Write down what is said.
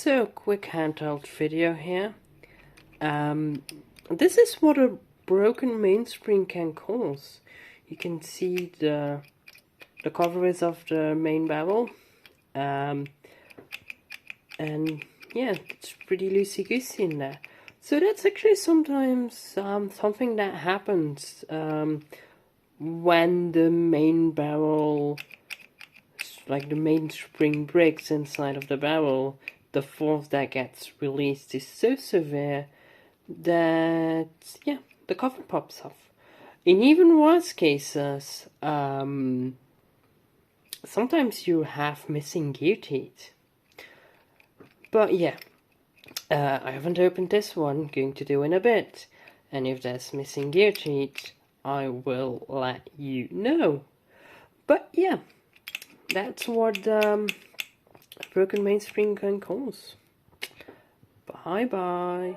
So, quick handheld video here. This is what a broken mainspring can cause. You can see the coverage of the main barrel, and yeah, it's pretty loosey-goosey in there. So that's actually sometimes something that happens when the main barrel, like the mainspring breaks inside of the barrel. The force that gets released is so severe that, yeah, the cover pops off. In even worse cases, sometimes you have missing gear teeth. But yeah, I haven't opened this one, going to do in a bit. And if there's missing gear teeth, I will let you know. But yeah, that's what broken mainspring can cause. Bye bye.